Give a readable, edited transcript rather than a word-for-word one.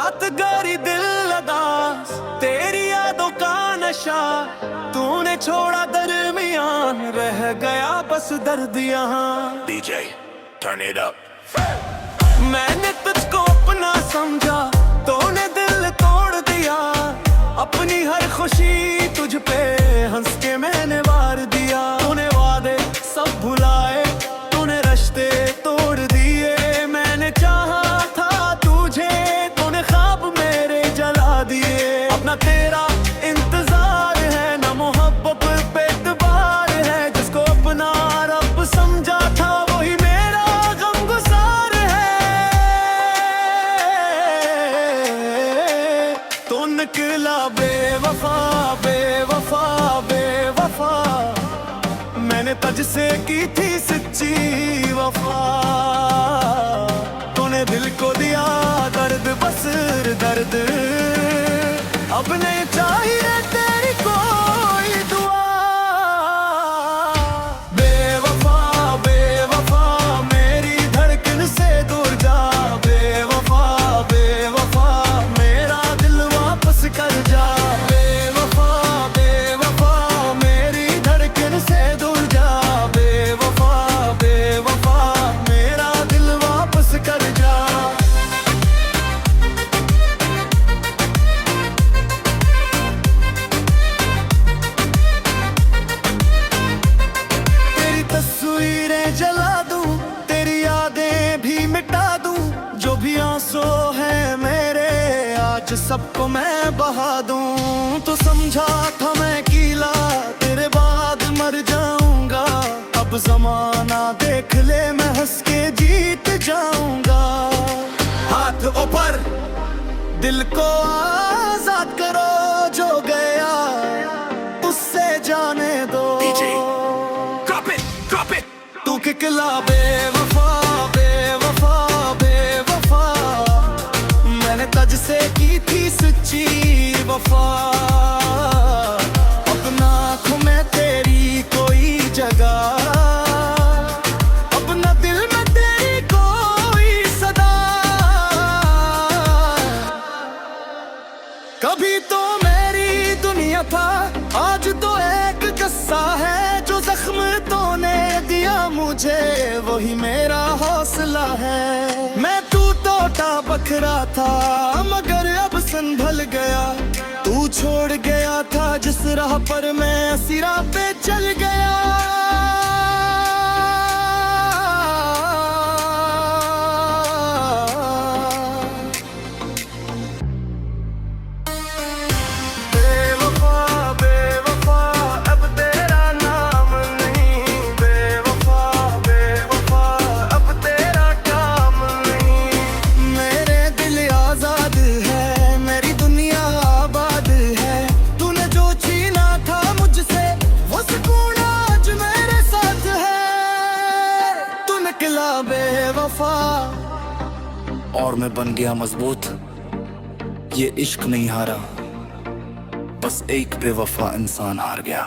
रात गरी दिल लदास, तेरी यादों का नशा तूने छोड़ा दरमियान, रह गया बस दर्द यहाँ। DJ, turn it up. मैंने तुझको अपना समझा, तूने दिल तोड़ दिया। अपनी हर खुशी तुझ पे हंस के मैंने वार दिया। तूने वादे सब भुलाए, तूने रिश्ते तोड़ दिए। मैंने चाहा था तुझे, तूने ख्वाब मेरे जला दिए। अपना तेरा इंतजार है, ना मोहब्बत पे एतबार है। जिसको अपना रब समझा था वही मेरा गमगुसार है। तो निकला बेवफा बेवफा बेवफा, मैंने तुझसे की थी सच्ची वफा। तूने दिल को दिया दर्द बस दर्द, अब नहीं चाहिए तेरी कोई दुआ। बेवफा बेवफा मेरी धड़कन से दूर जा। बेवफा बेवफा मेरा दिल वापस कर जा। बेवफा बेवफा मेरी धड़कन से दूर जा। बेवफा बेवफा मेरा दिल वापस कर जा। तेरी तस्वीरें जला दूं, तेरी यादें भी मिटा दूं। जो भी आंसू है मेरे आज सबको मैं बहा दूं। तो समझा था मैं कीला, तेरे बाद मर जाऊंगा। अब जमाना देख ले, मैं हंस के जीत जाऊंगा। हाथ ऊपर, दिल को आजाद करो। जो गया उससे जाने दो। DJ, drop it, drop it. तू किकला बेवफा बेवफा बेवफा, मैंने तुझसे की थी सच्ची वफा। अपना आँखों में तेरी कोई जगह, अपना दिल में तेरी कोई सदा। कभी तो मेरी दुनिया था, आज तो एक किस्सा है। जो जख्म तूने दिया मुझे वही मेरा हौसला है। मैं तू टूटा बखरा था मगर अब संभल गया। तू छोड़ गया था जिस राह पर मैं सिरा पे चल गया। बेवफा बेवफा अब तेरा नाम नहीं। बेवफा बेवफा अब तेरा काम नहीं। मेरे दिल आजाद है, मेरी दुनिया आबाद है। तूने जो छीना था मुझसे वो सुकून आज मेरे साथ है। तू निकला बेवफा और मैं बन गया मजबूत। ये इश्क नहीं हारा, बस एक बेवफा इंसान हार गया।